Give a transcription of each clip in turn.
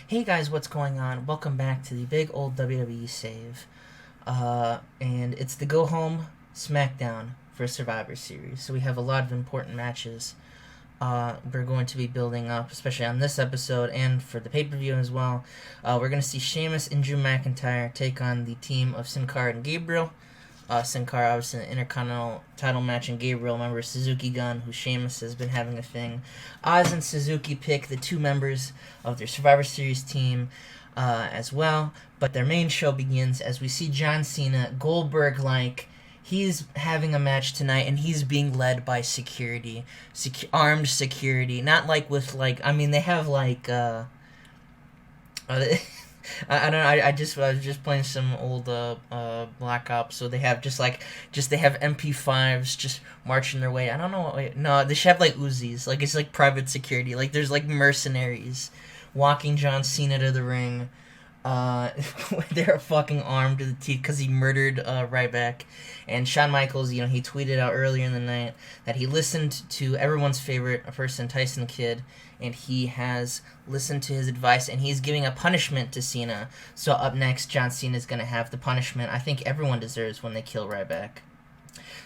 Hey guys, what's going on? Welcome back to the big old WWE save. And it's the Go Home Smackdown for Survivor Series. So we have a lot of important matches we're going to be building up, especially on this episode and for the pay-per-view as well. We're going to see Sheamus and Drew McIntyre take on the team of Sin Cara and Gabriel. Sin Cara, obviously, an Intercontinental title match, and Gabriel, member of Suzuki Gun, who Sheamus has been having a thing. Oz and Suzuki pick the two members of their Survivor Series team as well, but their main show begins as we see John Cena, Goldberg-like. He's having a match tonight, and he's being led by security, armed security. Not like with, I mean, they have, I don't know. I was just playing some old Black Ops, so they have they have MP5s just marching their way. I don't know. No, they should have like Uzis. Like it's like private security. Like there's like mercenaries walking John Cena to the ring. They're fucking armed to the teeth because he murdered Ryback. And Shawn Michaels, he tweeted out earlier in the night that he listened to everyone's favorite person, Tyson Kidd, and he has listened to his advice, and he's giving a punishment to Cena. So up next, John Cena is going to have the punishment I think everyone deserves when they kill Ryback.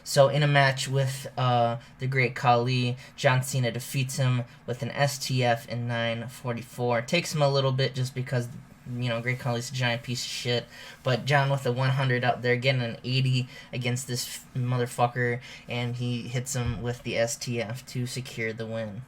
So in a match with the Great Khali, John Cena defeats him with an STF in 9:44. Takes him a little bit just because Great Khali's a giant piece of shit. But John with a 100 out there, getting an 80 against this motherfucker, and he hits him with the STF to secure the win.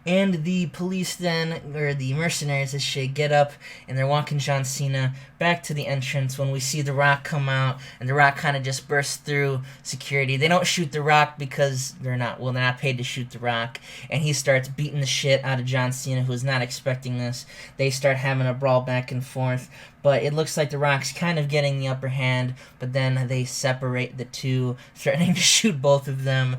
And the police then, or the mercenaries as shit, get up and they're walking John Cena back to the entrance when we see The Rock come out, and The Rock kind of just bursts through security. They don't shoot The Rock because they're not paid to shoot The Rock, and he starts beating the shit out of John Cena, who is not expecting this. They start having a brawl back and forth, but it looks like The Rock's kind of getting the upper hand, but then they separate the two, threatening to shoot both of them,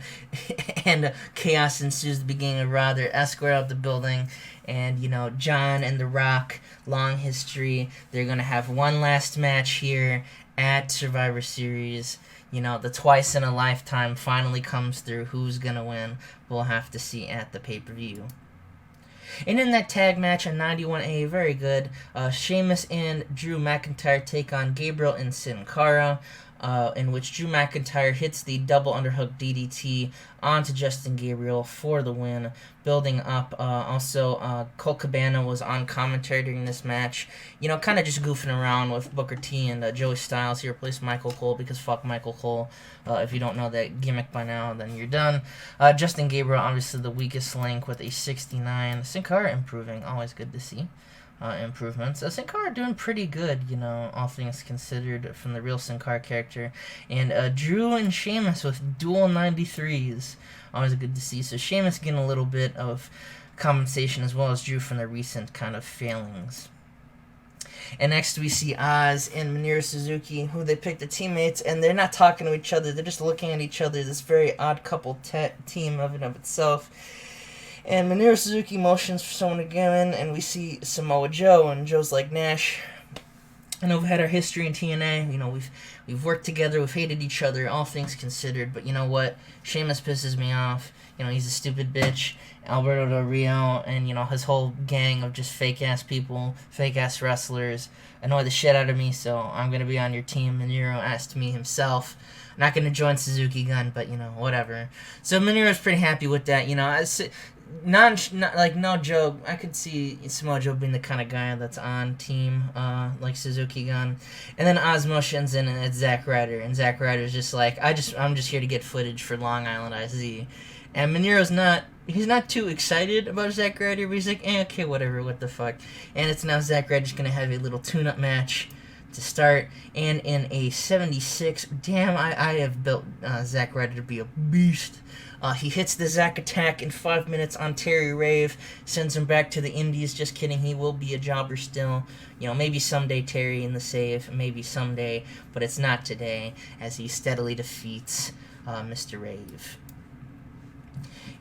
and chaos ensues at the beginning of RAW. They're escorted out the building, and, John and The Rock, long history, they're going to have one last match here at Survivor Series. The twice in a lifetime finally comes through. Who's going to win? We'll have to see at the pay-per-view. And in that tag match on 91A, very good, Sheamus and Drew McIntyre take on Gabriel and Sin Cara, in which Drew McIntyre hits the double underhook DDT onto Justin Gabriel for the win, building up. Also, Colt Cabana was on commentary during this match, kind of just goofing around with Booker T and Joey Styles. He replaced Michael Cole because fuck Michael Cole. If you don't know that gimmick by now, then you're done. Justin Gabriel, obviously the weakest link with a 69. Sin Cara improving, always good to see. Improvements. Sin Cara doing pretty good, all things considered, from the real Sin Cara character. And Drew and Sheamus with dual 93s. Always good to see. So Sheamus getting a little bit of compensation as well as Drew from the recent kind of failings. And next we see Oz and Minoru Suzuki, who they picked the teammates, and they're not talking to each other. They're just looking at each other. This very odd couple team of and of itself. And Minoru Suzuki motions for someone to go in, and we see Samoa Joe, and Joe's like, Nash, I know we've had our history in TNA, we've worked together, we've hated each other, all things considered, but you know what, Sheamus pisses me off, he's a stupid bitch, Alberto Del Rio, and, his whole gang of just fake-ass people, fake-ass wrestlers, annoy the shit out of me, so I'm gonna be on your team. Minoru asked me himself. I'm not gonna join Suzuki Gun, but, whatever. So Minoru's pretty happy with that, no joke, I could see Samoa Joe being the kind of guy that's on team like Suzuki Gun. And then Oz motions in, and it's Zack Ryder, and Zack Ryder's just like, I'm just here to get footage for Long Island IZ. And Minoru's not too excited about Zack Ryder, but he's like, okay, whatever, what the fuck. And it's now Zack Ryder's gonna have a little tune-up match to start, and in a 76, damn, I have built Zack Ryder to be a beast. He hits the Zack attack in 5 minutes on Terry Rave, sends him back to the Indies. Just kidding, he will be a jobber still. Maybe someday Terry in the save, maybe someday, but it's not today, as he steadily defeats Mr. Rave.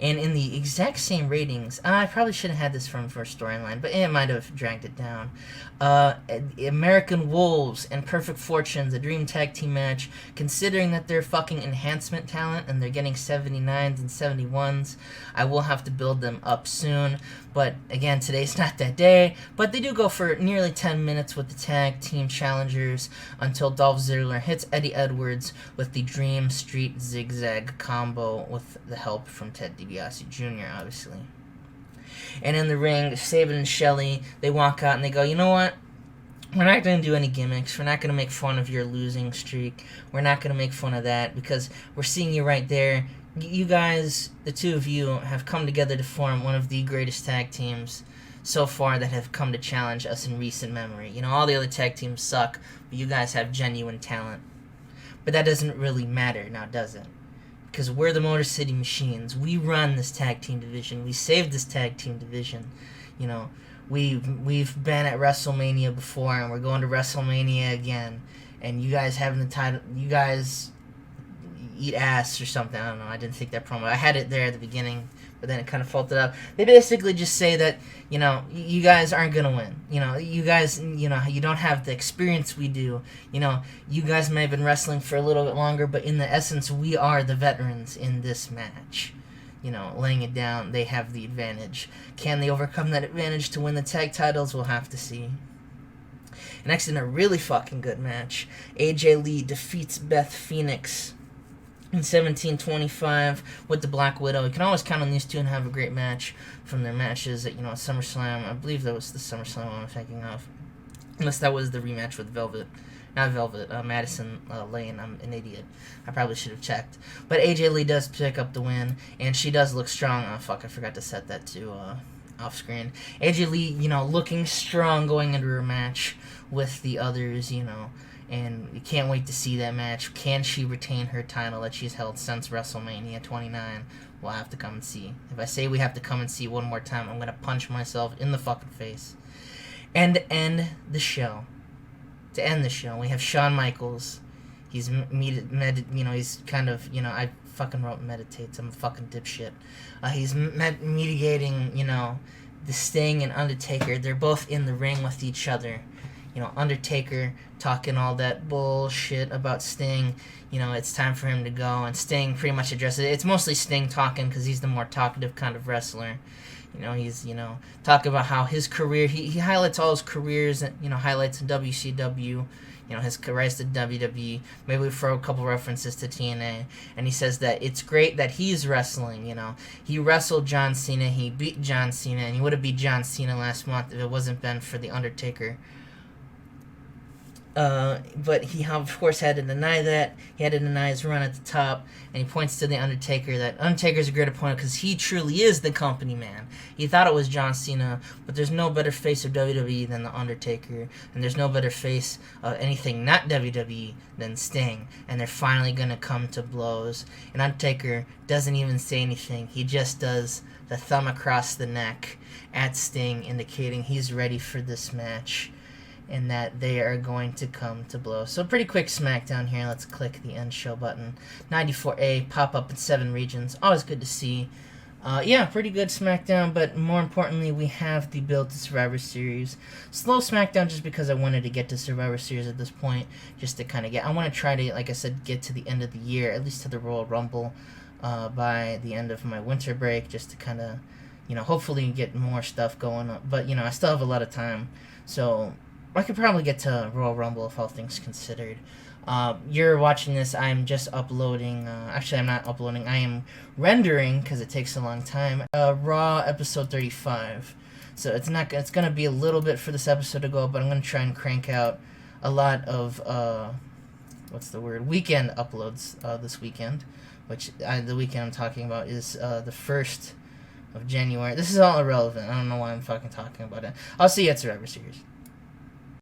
And in the exact same ratings, I probably should have had this from first storyline, but it might have dragged it down. American Wolves and Perfect Fortunes, a dream tag team match, considering that they're fucking enhancement talent and they're getting 79s and 71s, I will have to build them up soon. But again, today's not that day. But they do go for nearly 10 minutes with the tag team challengers until Dolph Ziggler hits Eddie Edwards with the Dream Street Zigzag combo with the help from Ted DiBiase Jr., obviously. And in the ring, Sabin and Shelley, they walk out and they go, you know what? We're not going to do any gimmicks. We're not going to make fun of your losing streak. We're not going to make fun of that because we're seeing you right there. You guys, the two of you, have come together to form one of the greatest tag teams so far that have come to challenge us in recent memory. You know, all the other tag teams suck, but you guys have genuine talent. But that doesn't really matter now, does it? Because we're the Motor City Machines. We run this tag team division. We saved this tag team division. You know, we've been at WrestleMania before, and we're going to WrestleMania again. And you guys having the title, you guys eat ass or something. I don't know. I didn't think that promo. I had it there at the beginning, but then it kind of folded up. They basically just say that, you know, you guys aren't going to win. You know, you guys, you know, you don't have the experience we do. You know, you guys may have been wrestling for a little bit longer, but in the essence, we are the veterans in this match. You know, laying it down, they have the advantage. Can they overcome that advantage to win the tag titles? We'll have to see. Next, in a really fucking good match, AJ Lee defeats Beth Phoenix in 1725 with the Black Widow. You can always count on these two and have a great match from their matches at, you know, SummerSlam. I believe that was the SummerSlam I'm thinking of. Unless that was the rematch with Madison Lane. I'm an idiot. I probably should have checked. But AJ Lee does pick up the win, and she does look strong. Oh, fuck, I forgot to set that to off screen. AJ Lee, you know, looking strong going into her match with the others, you know. And you can't wait to see that match. Can she retain her title that she's held since WrestleMania 29? We'll have to come and see. If I say we have to come and see one more time, I'm going to punch myself in the fucking face. And to end the show, we have Shawn Michaels. He's he's kind of, you know, I fucking wrote meditates. I'm a fucking dipshit. He's mediating, you know, the Sting and Undertaker. They're both in the ring with each other. You know, Undertaker talking all that bullshit about Sting. You know, it's time for him to go. And Sting pretty much addresses it. It's mostly Sting talking because he's the more talkative kind of wrestler. You know, he's, you know, talking about how his career, he highlights all his careers, you know, highlights in WCW, you know, his rise to WWE. Maybe we throw a couple references to TNA. And he says that it's great that he's wrestling, you know. He wrestled John Cena, he beat John Cena, and he would have beat John Cena last month if it wasn't been for The Undertaker. But he, of course, had to deny that. He had to deny his run at the top. And he points to The Undertaker, that Undertaker's a great opponent because he truly is the company man. He thought it was John Cena, but there's no better face of WWE than The Undertaker. And there's no better face of anything not WWE than Sting. And they're finally going to come to blows. And Undertaker doesn't even say anything. He just does the thumb across the neck at Sting, indicating he's ready for this match. And that they are going to come to blows. So pretty quick SmackDown here. Let's click the end show button. 94A, pop up in 7 regions. Always good to see. Yeah, pretty good SmackDown, but more importantly, we have the build to Survivor Series. Slow SmackDown just because I wanted to get to Survivor Series at this point, just to kind of get... I want to try to, like I said, get to the end of the year, at least to the Royal Rumble, by the end of my winter break, just to kind of, you know, hopefully get more stuff going on. But, you know, I still have a lot of time, so... I could probably get to Royal Rumble if all things considered. You're watching this, I'm just uploading, actually I'm not uploading, I am rendering, because it takes a long time, Raw episode 35. So it's going to be a little bit for this episode to go, but I'm going to try and crank out a lot of, weekend uploads this weekend, which the weekend I'm talking about is the 1st of January. This is all irrelevant, I don't know why I'm fucking talking about it. I'll see you at Survivor Series.